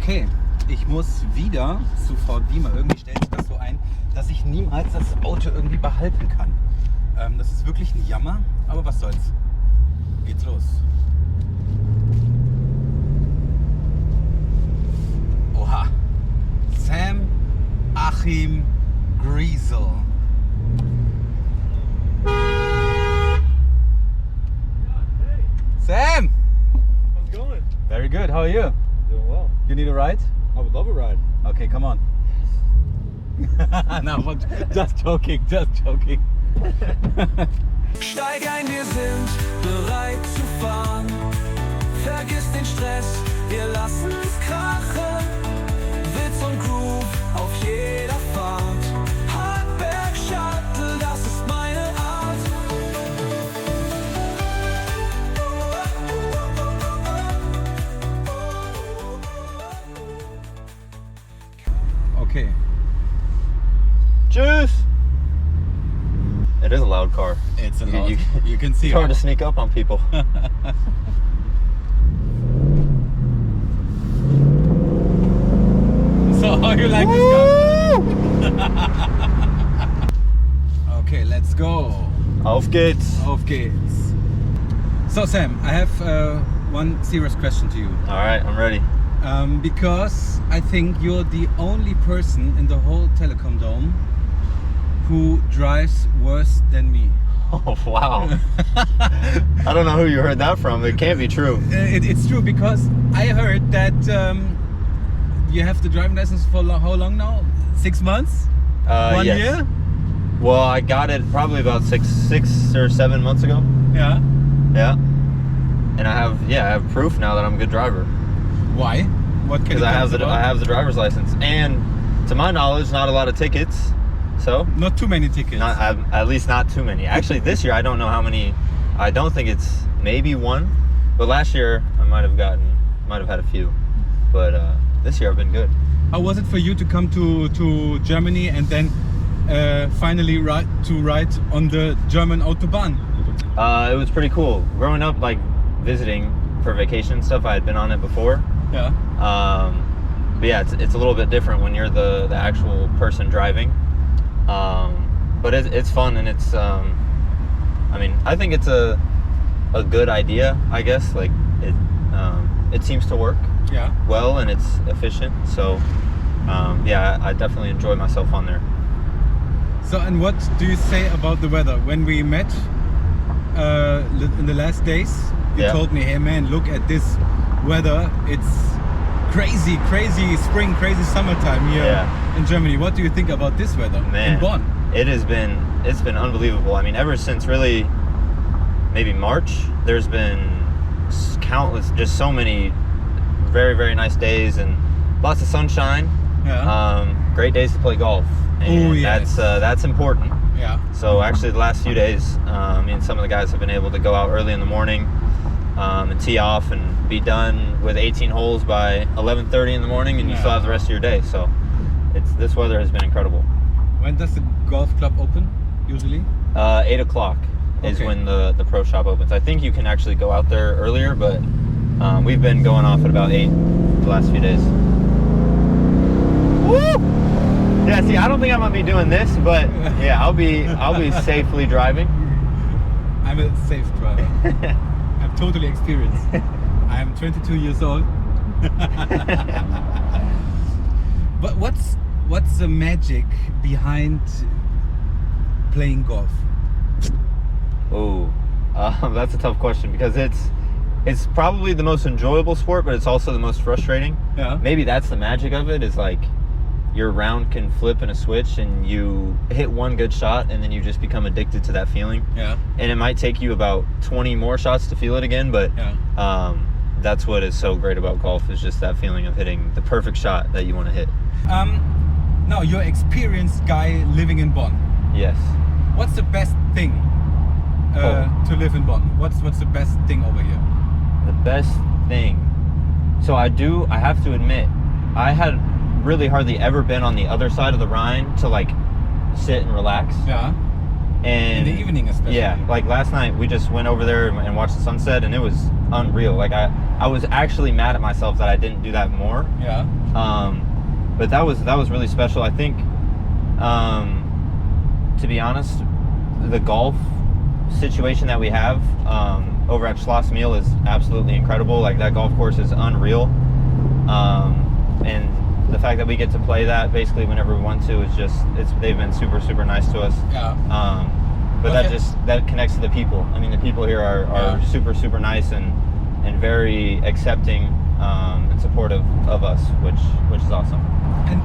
Okay, ich muss wieder zu Frau Diemer. Irgendwie stellt sich das so ein, dass ich niemals das Auto irgendwie behalten kann. Das ist wirklich ein Jammer, aber was soll's. Geht's los. Oha. Sam Griesel. Sam! How's it going? Very good, how are you? Doing well. You need a ride? I would love a ride. Okay, come on. No, just joking, just joking. Steig ein, wir sind bereit zu fahren. Vergiss den Stress, wir lassen's krachen. Witz und Groove auf jeder Fahrt. HEARTBERG Shuttle, das ist meine Art. Okay. Tschüss! It is a loud car. It's a lot. You can see It's hard to sneak up on people. So how you like this car? Okay, let's go. Auf geht's. Auf geht's. So Sam, I have one serious question to you. Alright, I'm ready. Because I think you're the only person in the whole Telecom Dome who drives worse than me. Oh, wow. I don't know who you heard that from. It can't be true. It's true because I heard that you have the driving license for how long now? 6 months? 1 yes. year? Well, I got it probably about six or 7 months ago. Yeah. Yeah. And I have proof now that I'm a good driver. Why? What can Because I have the driver's license, and to my knowledge, not a lot of tickets. So not too many tickets. at least not too many. Actually, this year I don't know how many. I don't think it's maybe one, but last year I might have had a few. But this year I've been good. How was it for you to come to Germany and then finally ride on the German Autobahn? It was pretty cool. Growing up, like visiting for vacation and stuff, I had been on it before. Yeah. But yeah, it's a little bit different when you're the actual person driving. But it's fun, and it's I mean, I think it's a good idea, I guess. Like it seems to work well, and it's efficient. So yeah, I definitely enjoy myself on there. So, and what do you say about the weather? When we met in the last days, you told me, hey man, look at this weather. It's crazy spring, crazy summertime here in Germany. What do you think about this weather in Bonn? It's been unbelievable. I mean, ever since really maybe March, there's been countless, just so many very, very nice days and lots of sunshine. Great days to play golf. And that's important. Yeah. So actually the last few days, me and some of the guys have been able to go out early in the morning and tee off and be done with 18 holes by 11:30 in the morning, and you still have the rest of your day. So this weather has been incredible. When does the golf club open usually? 8 o'clock is when the pro shop opens. I think you can actually go out there earlier, but we've been going off at about 8 the last few days. Woo! Yeah, see, I don't think I'm gonna be doing this, but yeah, I'll be safely driving. I'm a safe driver. I'm totally experienced. I am 22 years old. But what's the magic behind playing golf? Oh, that's a tough question, because it's probably the most enjoyable sport, but it's also the most frustrating. Yeah. Maybe that's the magic of it, is like your round can flip in a switch and you hit one good shot and then you just become addicted to that feeling. Yeah. And it might take you about 20 more shots to feel it again, but that's what is so great about golf, is just that feeling of hitting the perfect shot that you want to hit. Now, you're an experienced guy living in Bonn. Yes. What's the best thing to live in Bonn? What's the best thing over here? The best thing. So I have to admit, I had really hardly ever been on the other side of the Rhine to like sit and relax. Yeah. And in the evening especially. Yeah, like last night we just went over there and watched the sunset, and it was unreal. Like I was actually mad at myself that I didn't do that more. Yeah. But that was really special. I think, to be honest, the golf situation that we have over at Schlossmehl is absolutely incredible. Like that golf course is unreal, and the fact that we get to play that basically whenever we want to is just they've been super nice to us. Yeah. But that connects to the people. I mean, the people here are super nice and very accepting and supportive of us, which is awesome. And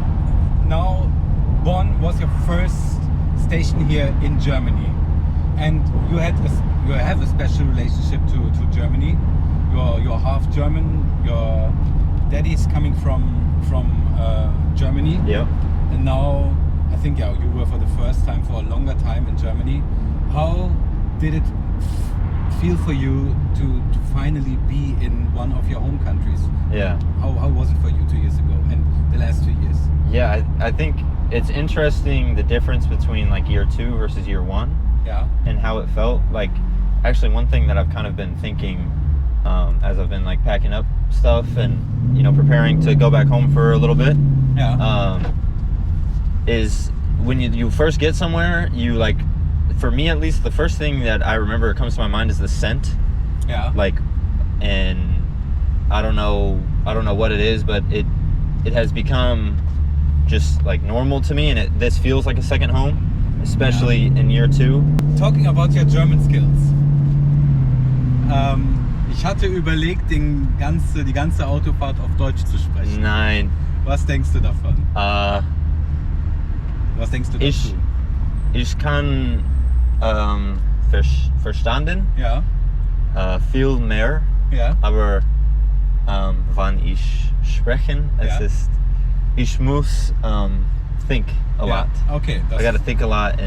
now Bonn was your first station here in Germany, and you have a special relationship to Germany. You're half German. Your daddy's coming from Germany. Yeah. And now I think you were for the first time for a longer time in Germany. How did it feel for you to finally be in one of your home countries? Yeah. How was it for you 2 years ago and the last 2 years? Yeah, I think it's interesting the difference between like year 2 versus year 1. Yeah. And how it felt. Like actually one thing that I've kind of been thinking as I've been like packing up stuff and preparing to go back home for a little bit. Yeah. Is when you first get somewhere, you like, for me at least, the first thing that I remember comes to my mind is the scent. Yeah. Like, and I don't know what it is, but it has become just like normal to me, and this feels like a second home, especially in year 2. Talking about your German skills. Ich hatte überlegt, die ganze Autofahrt auf Deutsch zu sprechen. Nein. Was denkst du davon? Was denkst du dazu? Ich kann verstanden. Ja. Viel mehr. Ja. Aber wann ich sprechen, ich muss think a lot. Okay. I gotta think a lot,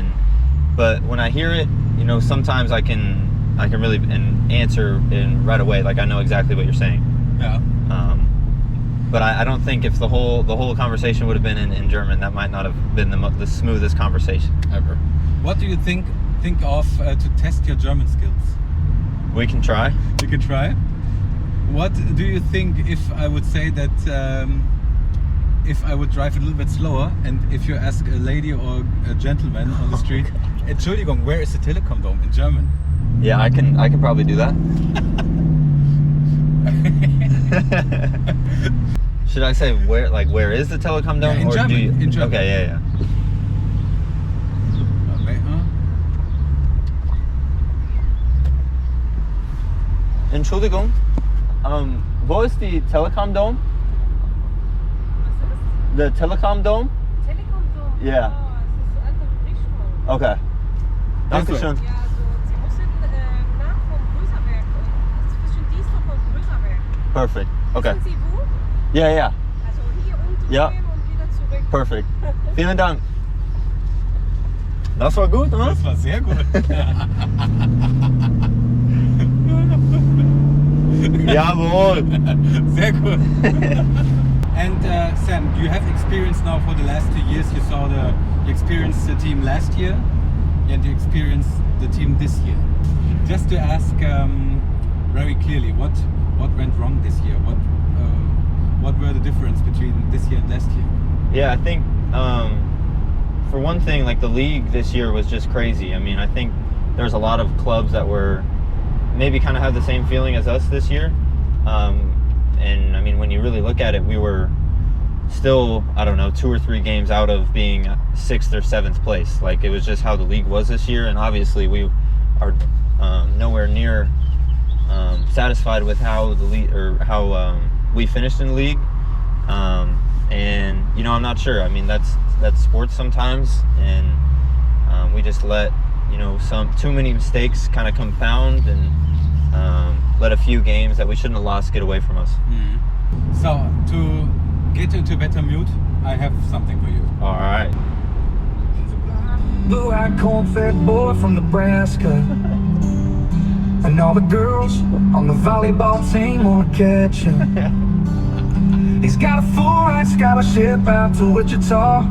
but when I hear it, sometimes I can really answer in right away. Like I know exactly what you're saying. Yeah. But I don't think if the whole conversation would have been in German, that might not have been the smoothest conversation ever. What do you think of to test your German skills? We can try. You can try. What do you think if I would say that if I would drive a little bit slower, and if you ask a lady or a gentleman on the street, Entschuldigung, where is the Telekom Dome in German? Yeah, I can probably do that. Should I say where is the Telekom Dome? Yeah, in German. In German. Okay, yeah. Okay, Entschuldigung, wo ist die Telekom Dome? The Telekom Dome? Telekom Dome? Yeah. Oh, es ist eine andere Richtung. Okay. Dankeschön. Ja, also Sie müssen nach vom Größerwerk, zwischen Diesdorf und Größerwerk. Perfect. Okay. Wissen Sie wo? Yeah. Also hier unten Ja. drehen und wieder zurück. Perfect. Vielen Dank. Das war gut, oder? Das war sehr gut. Jawohl. Sehr gut. And Sam, you have experience now for the last 2 years. You experienced the team last year, and you experienced the team this year. Just to ask very clearly, what went wrong this year? What were the difference between this year and last year? Yeah, I think for one thing, like the league this year was just crazy. I mean, I think there's a lot of clubs that were maybe kind of have the same feeling as us this year. And I mean, when you really look at it, we were still, I don't know, 2 or 3 games out of being 6th or 7th place. Like it was just how the league was this year, and obviously we are nowhere near satisfied with how the league or how we finished in the league. And I'm not sure. I mean, that's sports sometimes, and we just let some too many mistakes kind of compound and let a few games that we shouldn't have lost get away from us. Mm-hmm. So to get into a better mood, I have something for you. All right. Blue-eyed corn-fed boy from Nebraska. And all the girls on the volleyball team wanna catch him. He's got a full-ride scholarship out to Wichita.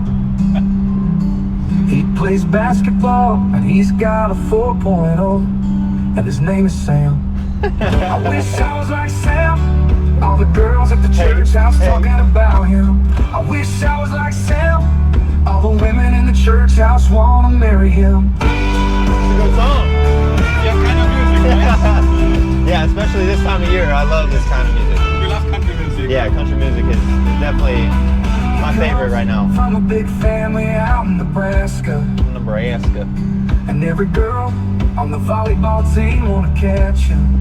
He plays basketball and he's got a 4.0, and his name is Sam. I wish I was like Sam. All the girls at the church house talking about him. I wish I was like Sam. All the women in the church house wanna marry him. It's a good song. Yeah, kind of music, right? Yeah, especially this time of year. I love this kind of music. You love country music. Yeah, country music is definitely my favorite right now. From a big family out in Nebraska, Nebraska. and every girl on the volleyball team wanna catch him.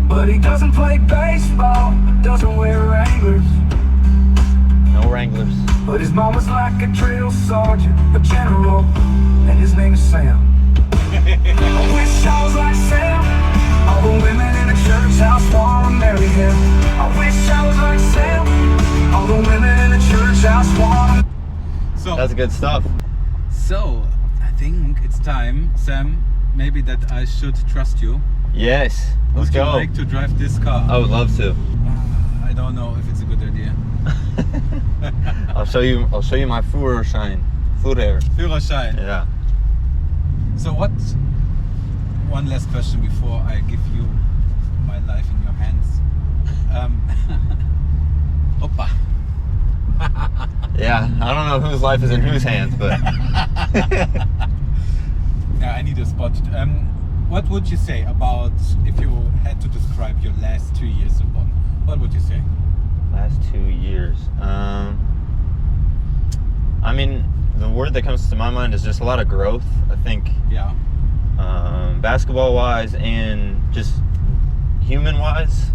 But he doesn't play baseball, doesn't wear Wranglers. No Wranglers. But his mama's like a drill sergeant, a general, and his name is Sam. I wish I was like Sam. All the women in the church house wanna marry him. I wish I was like Sam. All the women in the church house wanna. So, That's good stuff. so I think it's time, Sam, maybe that I should trust you. Yes, let's Would go. you like to drive this car? I would love to. I don't know if it's a good idea. I'll show you my Führerschein. Führerschein. Yeah. So what? One last question before I give you my life in your hands. Opa. Yeah, I don't know whose life is in whose hands, but Yeah, I need a spot. What would you say about if you had to describe your last 2 years in Bonn? What would you say? last 2 years. I mean, the word that comes to my mind is just a lot of growth. I think Yeah. basketball wise and just human wise,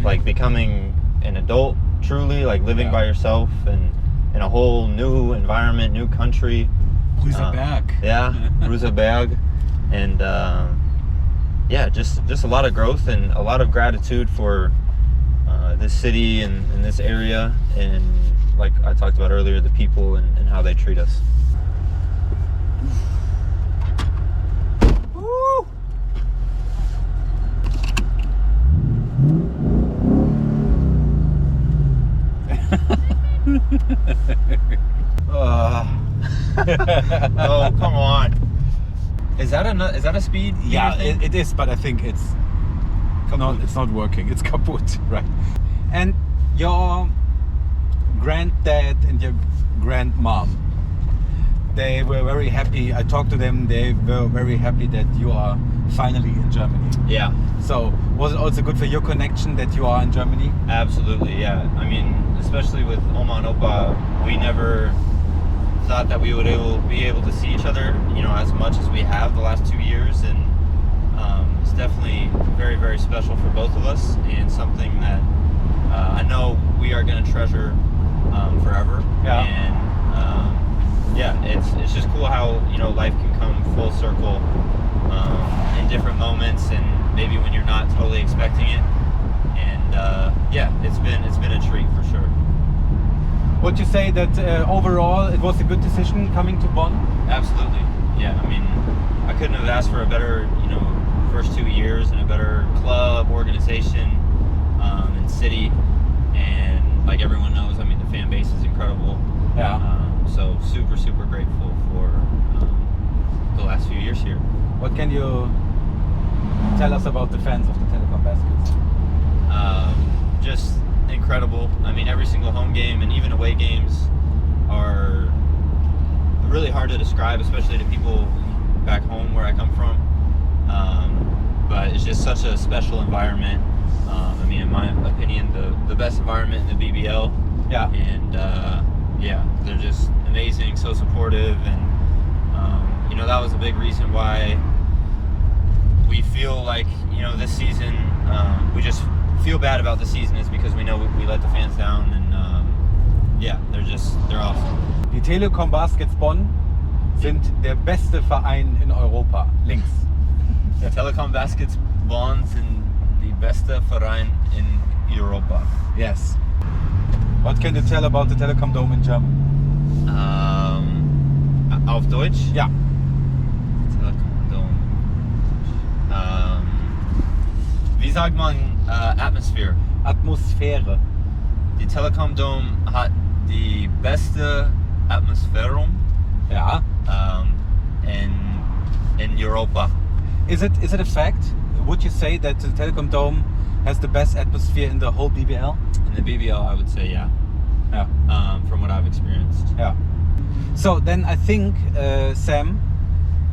like becoming an adult truly, like living Yeah. by yourself and in a whole new environment, new country. Rüserberg. Yeah, Rüserberg, and yeah, just a lot of growth and a lot of gratitude for this city and this area, and like I talked about earlier, the people and how they treat us. Woo! Oh, come on. Is that a speed? Yeah, meter thing? it is, but I think it's not working. It's kaput, right? And your granddad and your grandmom, they were very happy. I talked to them. They were very happy that you are finally in Germany. Yeah, So was it also good for your connection that you are in Germany? absolutely. Yeah, I mean, especially with Oma and Opa, we never thought that we would be able to see each other, as much as we have the last 2 years, and it's definitely very, very special for both of us, and something that I know we are going to treasure forever. Yeah. And yeah, it's just cool how life can come full circle in different moments, and maybe when you're not totally expecting it. And yeah, it's been a treat for sure. Would you say that overall it was a good decision coming to Bonn? Absolutely. Yeah, I mean, I couldn't have asked for a better, first 2 years and a better club, organization, and city. And like everyone knows, I mean, the fan base is incredible. Yeah. So super, super grateful for the last few years here. What can you tell us about the fans of the Telekom Baskets? Just incredible. I mean, every single home game and even away games are really hard to describe, especially to people back home where I come from. But it's just such a special environment. I mean, in my opinion, the best environment in the BBL. Yeah. And yeah, they're just amazing, so supportive, and that was a big reason why we feel like this season we just feel bad about the season, is because we know we let the fans down, and yeah, they're awesome. Die Telekom Baskets Bonn sind der beste Verein in Europa. Links. The Telekom Baskets Bonn sind die beste Verein in Europa. Yes. What can you tell about the Telekom Dome in German? Auf Deutsch? Ja. Telekom Dome. Wie sagt man Atmosphere? Atmosphäre. Die Telekom Dome hat die beste Atmosphäre. Ja. in Europa. Is it a fact? Would you say that the Telekom Dome has the best atmosphere in the whole BBL? In the BBL, I would say yeah. Yeah. From what I've experienced. Yeah. So then I think, Sam,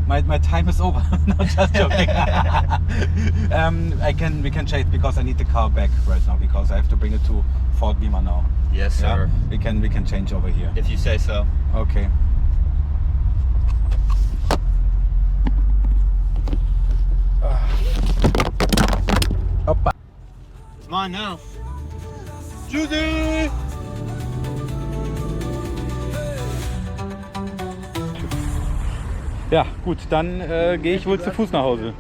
my time is over. No, just joking. We can change because I need the car back right now because I have to bring it to Fort Beamer now. Yes, sir. Yeah? We can change over here. If you say so. Okay. Hoppa. It's mine now. Juicy! Ja, gut, dann gehe ich wohl zu Fuß nach Hause.